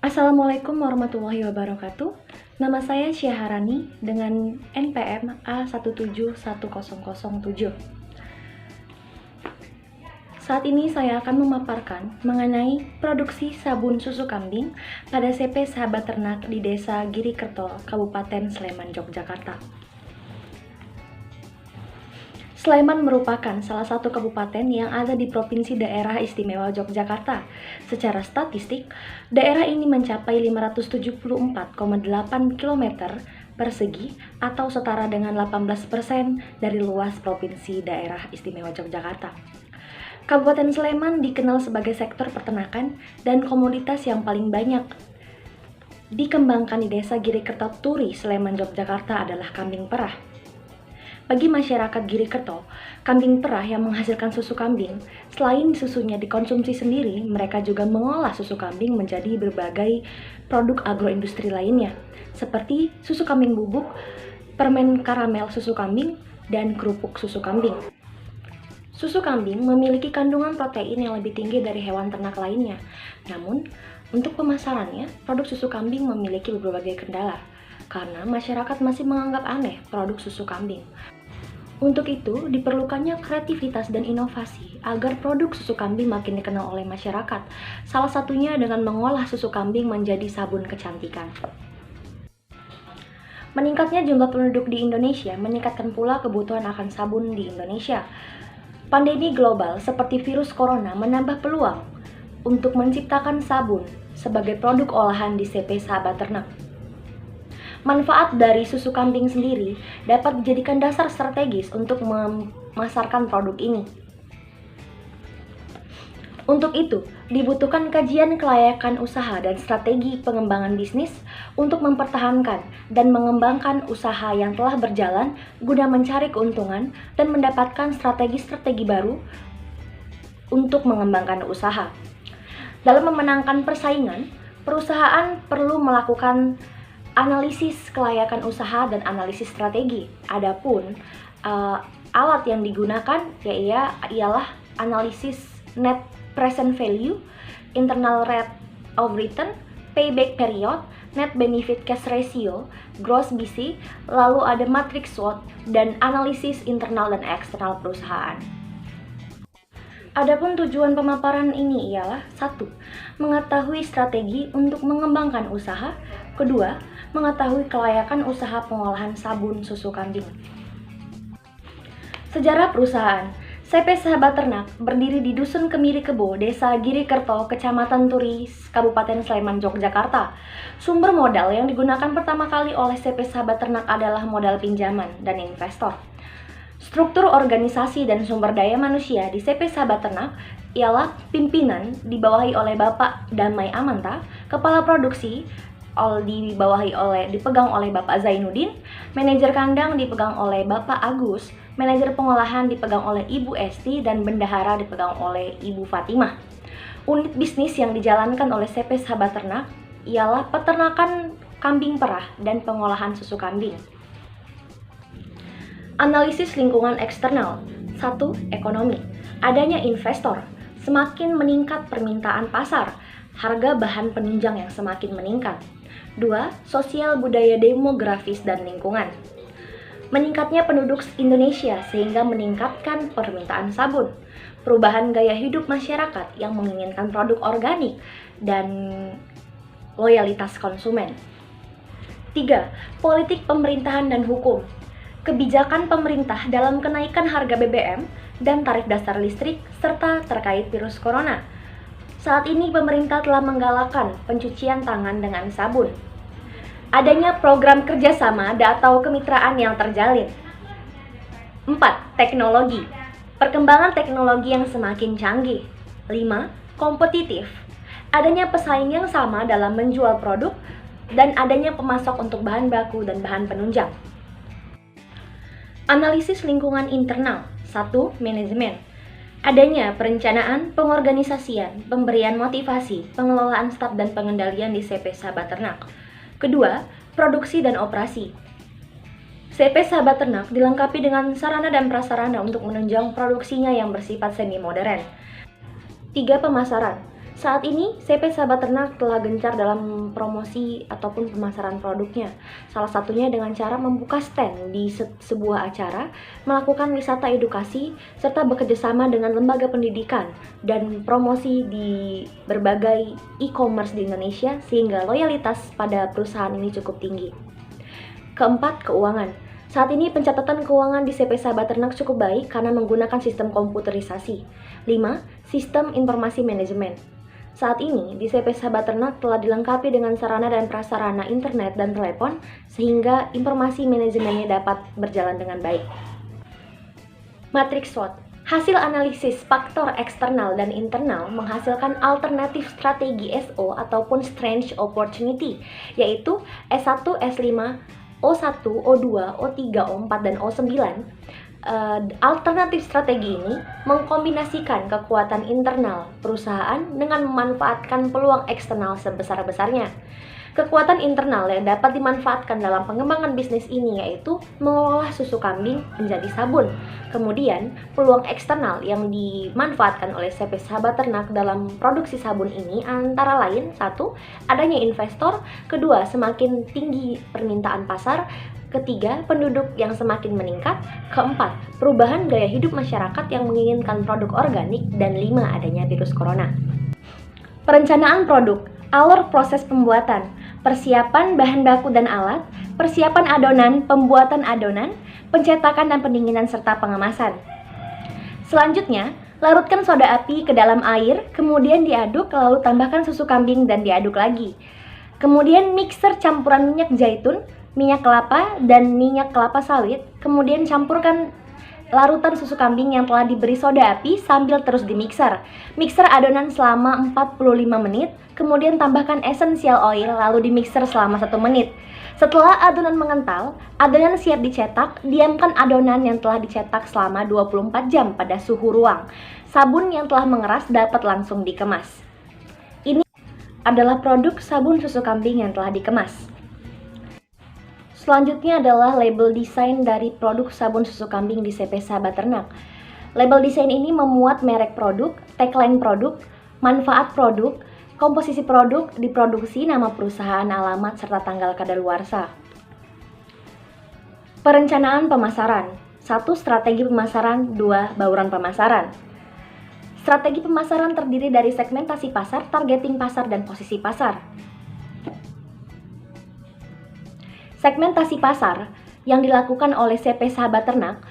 Assalamualaikum warahmatullahi wabarakatuh. Nama saya Syaharani dengan NPM A1710007. Saat ini saya akan memaparkan mengenai produksi sabun susu kambing pada CP Sahabat Ternak di Desa Girikerto, Kabupaten Sleman, Yogyakarta. Sleman merupakan salah satu kabupaten yang ada di Provinsi Daerah Istimewa Yogyakarta. Secara statistik, daerah ini mencapai 574,8 km persegi atau setara dengan 18% dari luas Provinsi Daerah Istimewa Yogyakarta. Kabupaten Sleman dikenal sebagai sektor peternakan dan komoditas yang paling banyak dikembangkan di Desa Girikerto Turi, Sleman, Yogyakarta adalah kambing perah. Bagi masyarakat Girikerto, kambing perah yang menghasilkan susu kambing, selain susunya dikonsumsi sendiri, mereka juga mengolah susu kambing menjadi berbagai produk agroindustri lainnya, seperti susu kambing bubuk, permen karamel susu kambing, dan kerupuk susu kambing. Susu kambing memiliki kandungan protein yang lebih tinggi dari hewan ternak lainnya. Namun, untuk pemasarannya, produk susu kambing memiliki berbagai kendala, karena masyarakat masih menganggap aneh produk susu kambing. Untuk itu, diperlukannya kreativitas dan inovasi agar produk susu kambing makin dikenal oleh masyarakat, salah satunya dengan mengolah susu kambing menjadi sabun kecantikan. Meningkatnya jumlah penduduk di Indonesia meningkatkan pula kebutuhan akan sabun di Indonesia. Pandemi global seperti virus corona menambah peluang untuk menciptakan sabun sebagai produk olahan di CP Sahabat Ternak. Manfaat dari susu kambing sendiri dapat dijadikan dasar strategis untuk memasarkan produk ini. Untuk itu, dibutuhkan kajian kelayakan usaha dan strategi pengembangan bisnis untuk mempertahankan dan mengembangkan usaha yang telah berjalan guna mencari keuntungan dan mendapatkan strategi-strategi baru untuk mengembangkan usaha. Dalam memenangkan persaingan, perusahaan perlu melakukan analisis kelayakan usaha dan analisis strategi. Adapun alat yang digunakan ialah analisis net present value, internal rate of return, payback period, net benefit cash ratio, gross BC, lalu ada matrix SWOT dan analisis internal dan eksternal perusahaan. Adapun tujuan pemaparan ini ialah 1. Mengetahui strategi untuk mengembangkan usaha. 2. Mengetahui kelayakan usaha pengolahan sabun susu kambing. Sejarah perusahaan. CP Sahabat Ternak berdiri di Dusun Kemiri Kebo, Desa Girikerto, Kecamatan Turi, Kabupaten Sleman, Yogyakarta. Sumber modal yang digunakan pertama kali oleh CP Sahabat Ternak adalah modal pinjaman dan investor. Struktur organisasi dan sumber daya manusia di CP Sahabat Ternak ialah pimpinan dibawahi oleh Bapak Damai Amanta, kepala produksi dipegang oleh Bapak Zainuddin, manajer kandang dipegang oleh Bapak Agus, manajer pengolahan dipegang oleh Ibu Esti, dan bendahara dipegang oleh Ibu Fatimah. Unit bisnis yang dijalankan oleh CP Sahabat Ternak ialah peternakan kambing perah dan pengolahan susu kambing. Analisis lingkungan eksternal. 1. Ekonomi. Adanya investor. Semakin meningkat permintaan pasar, harga bahan penunjang yang semakin meningkat. 2. Sosial budaya demografis dan lingkungan. Meningkatnya penduduk Indonesia sehingga meningkatkan permintaan sabun. Perubahan gaya hidup masyarakat yang menginginkan produk organik dan loyalitas konsumen. 3. Politik pemerintahan dan hukum. Kebijakan pemerintah dalam kenaikan harga BBM dan tarif dasar listrik serta terkait virus corona. Saat ini pemerintah telah menggalakkan pencucian tangan dengan sabun. Adanya program kerjasama atau kemitraan yang terjalin. 4. Teknologi. Perkembangan teknologi yang semakin canggih. 5. Kompetitif. Adanya pesaing yang sama dalam menjual produk dan adanya pemasok untuk bahan baku dan bahan penunjang. Analisis lingkungan internal. 1. Manajemen. Adanya perencanaan, pengorganisasian, pemberian motivasi, pengelolaan staf dan pengendalian di CP Sahabat Ternak. 2. Produksi dan operasi. CP Sahabat Ternak dilengkapi dengan sarana dan prasarana untuk menunjang produksinya yang bersifat semi modern. 3. Pemasaran. Saat ini, CP Sahabat Ternak telah gencar dalam promosi ataupun pemasaran produknya. Salah satunya dengan cara membuka stand di sebuah acara, melakukan wisata edukasi, serta bekerjasama dengan lembaga pendidikan dan promosi di berbagai e-commerce di Indonesia sehingga loyalitas pada perusahaan ini cukup tinggi. Keempat, keuangan. Saat ini pencatatan keuangan di CP Sahabat Ternak cukup baik karena menggunakan sistem komputerisasi. 5. Sistem informasi manajemen. Saat ini, di CP Sahabat Ternak telah dilengkapi dengan sarana dan prasarana internet dan telepon, sehingga informasi manajemennya dapat berjalan dengan baik. Matrix SWOT. Hasil analisis faktor eksternal dan internal menghasilkan alternatif strategi SO ataupun Strange Opportunity, yaitu S1, S5, O1, O2, O3, O4, dan O9. Alternatif strategi ini mengkombinasikan kekuatan internal perusahaan dengan memanfaatkan peluang eksternal sebesar-besarnya. Kekuatan internal yang dapat dimanfaatkan dalam pengembangan bisnis ini yaitu mengolah susu kambing menjadi sabun. Kemudian, peluang eksternal yang dimanfaatkan oleh CP Sahabat Ternak dalam produksi sabun ini antara lain: 1. Adanya investor, kedua, semakin tinggi permintaan pasar, ketiga, penduduk yang semakin meningkat, keempat, perubahan gaya hidup masyarakat yang menginginkan produk organik, dan 5. Adanya virus corona. Perencanaan produk, alur proses pembuatan, persiapan bahan baku dan alat, persiapan adonan, pembuatan adonan, pencetakan dan pendinginan serta pengemasan. Selanjutnya, larutkan soda api ke dalam air, kemudian diaduk, lalu tambahkan susu kambing dan diaduk lagi. Kemudian mixer campuran minyak zaitun, minyak kelapa, dan minyak kelapa sawit, kemudian campurkan larutan susu kambing yang telah diberi soda api sambil terus dimixer. Mixer adonan selama 45 menit, kemudian tambahkan essential oil lalu dimixer selama 1 menit. Setelah adonan mengental, adonan siap dicetak, diamkan adonan yang telah dicetak selama 24 jam pada suhu ruang. Sabun yang telah mengeras dapat langsung dikemas. Ini adalah produk sabun susu kambing yang telah dikemas. Selanjutnya adalah label desain dari produk sabun susu kambing di CP Sahabat Ternak. Label desain ini memuat merek produk, tagline produk, manfaat produk, komposisi produk, diproduksi, nama perusahaan, alamat, serta tanggal kadaluarsa. Perencanaan pemasaran. 1. Strategi pemasaran. 2. Bauran pemasaran. Strategi pemasaran terdiri dari segmentasi pasar, targeting pasar, dan posisi pasar. Segmentasi pasar yang dilakukan oleh CP Sahabat Ternak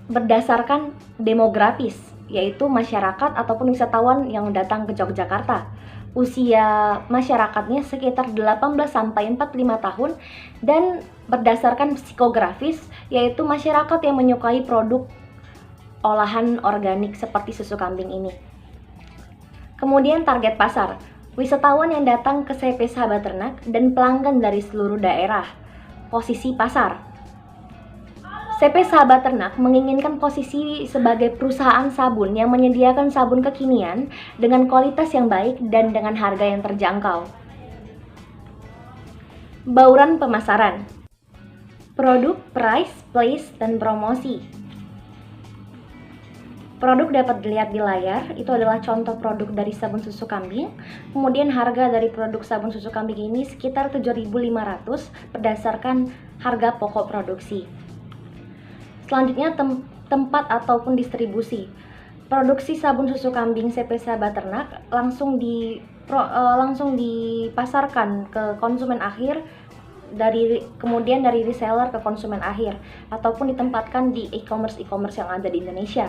berdasarkan demografis, yaitu masyarakat ataupun wisatawan yang datang ke Yogyakarta. Usia masyarakatnya sekitar 18-45 tahun dan berdasarkan psikografis, yaitu masyarakat yang menyukai produk olahan organik seperti susu kambing ini. Kemudian target pasar, wisatawan yang datang ke CP Sahabat Ternak dan pelanggan dari seluruh daerah. Posisi pasar, CP Sahabat Ternak menginginkan posisi sebagai perusahaan sabun yang menyediakan sabun kekinian dengan kualitas yang baik dan dengan harga yang terjangkau. Bauran pemasaran, produk, price, place, dan promosi. Produk dapat dilihat di layar, itu adalah contoh produk dari sabun susu kambing. Kemudian harga dari produk sabun susu kambing ini sekitar 7.500 berdasarkan harga pokok produksi. Selanjutnya tempat ataupun distribusi. Produksi sabun susu kambing CP Sahabat Ternak langsung dipasarkan ke konsumen akhir, kemudian dari reseller ke konsumen akhir, ataupun ditempatkan di e-commerce yang ada di Indonesia.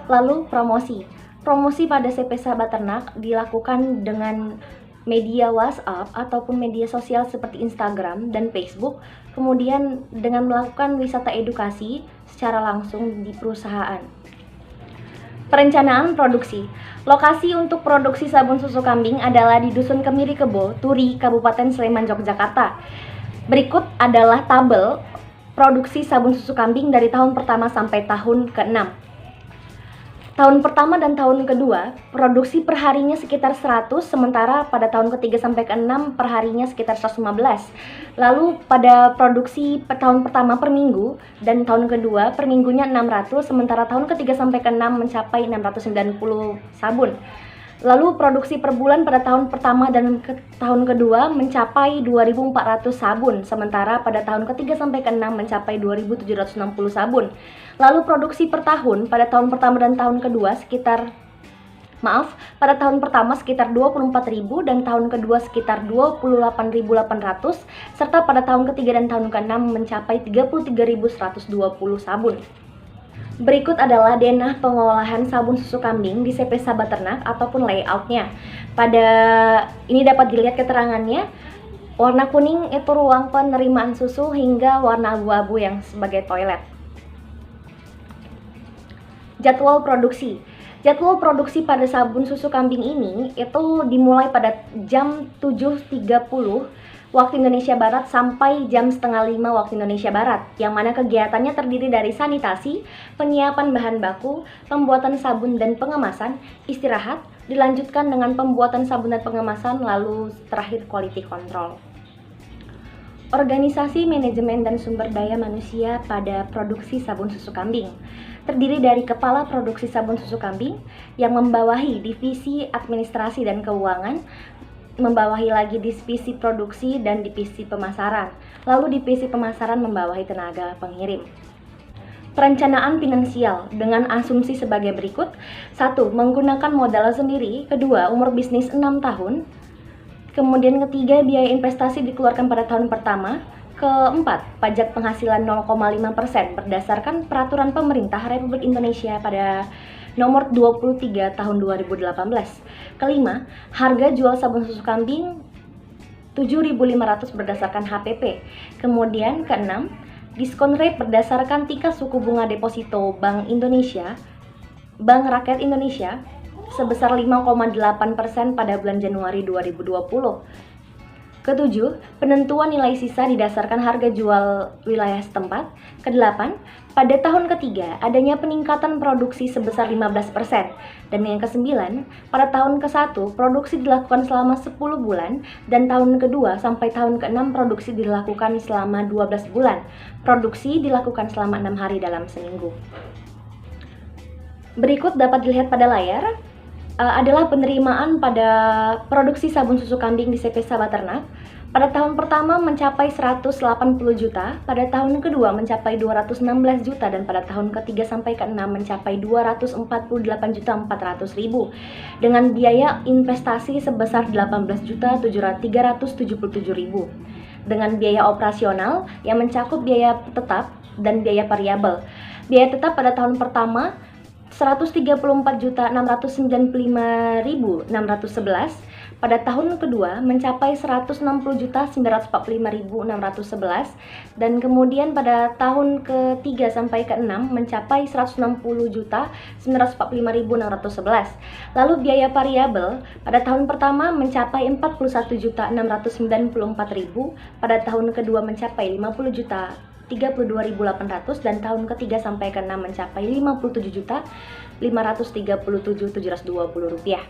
Lalu promosi. Promosi pada CP Sahabat Ternak dilakukan dengan media WhatsApp ataupun media sosial seperti Instagram dan Facebook, kemudian dengan melakukan wisata edukasi secara langsung di perusahaan. Perencanaan produksi. Lokasi untuk produksi sabun susu kambing adalah di Dusun Kemiri Kebo, Turi, Kabupaten Sleman, Yogyakarta. Berikut adalah tabel produksi sabun susu kambing dari tahun pertama sampai tahun ke-6. Tahun pertama dan tahun kedua, produksi perharinya sekitar 100, sementara pada tahun ketiga sampai ke-6 perharinya sekitar 115. Lalu pada produksi tahun pertama per minggu dan tahun kedua per minggunya 600, sementara tahun ketiga sampai ke-6 mencapai 690 sabun. Lalu produksi per bulan pada tahun pertama dan tahun kedua mencapai 2.400 sabun, sementara pada tahun ketiga sampai ke-6 mencapai 2.760 sabun. Lalu produksi per tahun pada tahun pertama dan tahun kedua pada tahun pertama sekitar 24.000 dan tahun kedua sekitar 28.800, serta pada tahun ketiga dan tahun ke-6 mencapai 33.120 sabun. Berikut adalah denah pengolahan sabun susu kambing di CP Sahabat Ternak ataupun layoutnya. Pada ini dapat dilihat keterangannya, warna kuning itu ruang penerimaan susu hingga warna abu-abu yang sebagai toilet. Jadwal produksi. Jadwal produksi pada sabun susu kambing ini itu dimulai pada jam 7.30 waktu Indonesia Barat sampai jam 4:30 waktu Indonesia Barat, yang mana kegiatannya terdiri dari sanitasi, penyiapan bahan baku, pembuatan sabun dan pengemasan, istirahat, dilanjutkan dengan pembuatan sabun dan pengemasan, lalu terakhir quality control. Organisasi manajemen dan sumber daya manusia pada produksi sabun susu kambing terdiri dari kepala produksi sabun susu kambing yang membawahi divisi administrasi dan keuangan, membawahi lagi divisi produksi dan divisi pemasaran. Lalu divisi pemasaran membawahi tenaga pengirim. Perencanaan finansial dengan asumsi sebagai berikut. 1. Menggunakan modal sendiri. 2. Umur bisnis 6 tahun. Kemudian ketiga, biaya investasi dikeluarkan pada tahun pertama. Keempat, pajak penghasilan 0,5% berdasarkan peraturan pemerintah Republik Indonesia pada nomor 23 tahun 2018. Kelima, harga jual sabun susu kambing 7.500 berdasarkan HPP. Kemudian keenam, diskon rate berdasarkan tingkat suku bunga deposito Bank Rakyat Indonesia sebesar 5,8% pada bulan Januari 2020. Ketujuh, penentuan nilai sisa didasarkan harga jual wilayah setempat. Kedelapan, pada tahun ketiga adanya peningkatan produksi sebesar 15%. Dan yang kesembilan, pada tahun ke-1 produksi dilakukan selama 10 bulan dan tahun kedua sampai tahun ke-6 produksi dilakukan selama 12 bulan. Produksi dilakukan selama 6 hari dalam seminggu. Berikut dapat dilihat pada layar adalah penerimaan pada produksi sabun susu kambing di CP Sahabat Ternak. Pada tahun pertama mencapai 180 juta, pada tahun kedua mencapai 216 juta, dan pada tahun ketiga sampai ke-6 mencapai 248.400.000 dengan biaya investasi sebesar 18.377.000 dengan biaya operasional yang mencakup biaya tetap dan biaya variabel. Biaya tetap pada tahun pertama 134.695.611, pada tahun kedua mencapai 160.945.611, dan kemudian pada tahun ketiga sampai ke-6 mencapai 160.945.611. Lalu biaya variabel pada tahun pertama mencapai 41.694.000, pada tahun kedua mencapai 32.800, dan tahun ketiga sampai ke-6 mencapai 57.537.720 rupiah.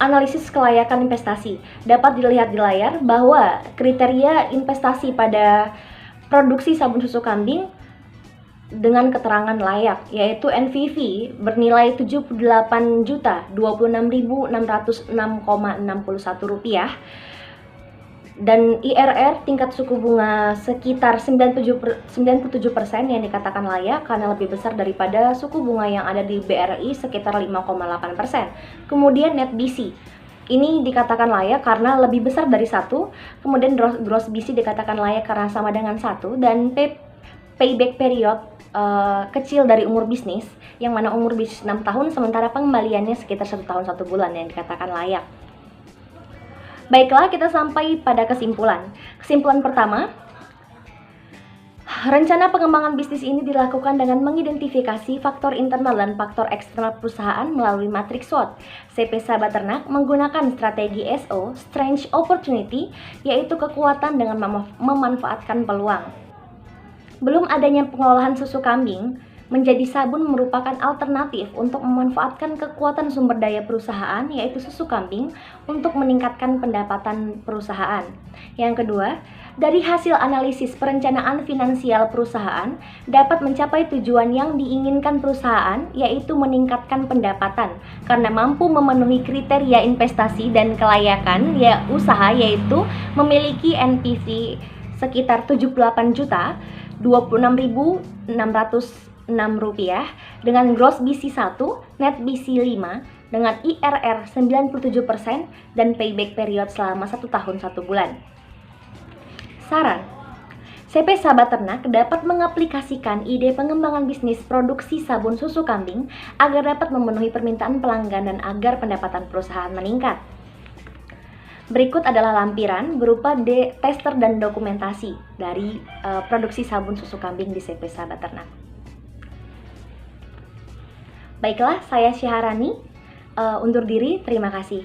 Analisis kelayakan investasi dapat dilihat di layar bahwa kriteria investasi pada produksi sabun susu kambing dengan keterangan layak, yaitu NPV bernilai 78.26.606,61 rupiah, dan IRR tingkat suku bunga sekitar 97% yang dikatakan layak karena lebih besar daripada suku bunga yang ada di BRI sekitar 5,8%. Kemudian net BC ini dikatakan layak karena lebih besar dari 1, kemudian gross BC dikatakan layak karena sama dengan 1, dan payback period kecil dari umur bisnis, yang mana umur bisnis 6 tahun sementara pengembaliannya sekitar 1 tahun 1 bulan yang dikatakan layak. Baiklah, kita sampai pada kesimpulan. Kesimpulan pertama, rencana pengembangan bisnis ini dilakukan dengan mengidentifikasi faktor internal dan faktor eksternal perusahaan melalui matriks SWOT. CP Sahabat Ternak menggunakan strategi SO, Strength Opportunity, yaitu kekuatan dengan memanfaatkan peluang. Belum adanya pengolahan susu kambing menjadi sabun merupakan alternatif untuk memanfaatkan kekuatan sumber daya perusahaan, yaitu susu kambing, untuk meningkatkan pendapatan perusahaan. Yang kedua, Dari hasil analisis perencanaan finansial perusahaan, dapat mencapai tujuan yang diinginkan perusahaan, yaitu meningkatkan pendapatan, karena mampu memenuhi kriteria investasi dan kelayakan usaha, yaitu memiliki NPV sekitar 78 juta, 26.606 rupiah, dengan gross BC 1, net BC 5, dengan IRR 97%, dan payback period selama 1 tahun 1 bulan. Saran, CP Sahabat Ternak dapat mengaplikasikan ide pengembangan bisnis produksi sabun susu kambing agar dapat memenuhi permintaan pelanggan dan agar pendapatan perusahaan meningkat. Berikut adalah lampiran berupa tester dan dokumentasi dari produksi sabun susu kambing di CP Sahabat Ternak. Baiklah, saya Syaharani, undur diri, terima kasih.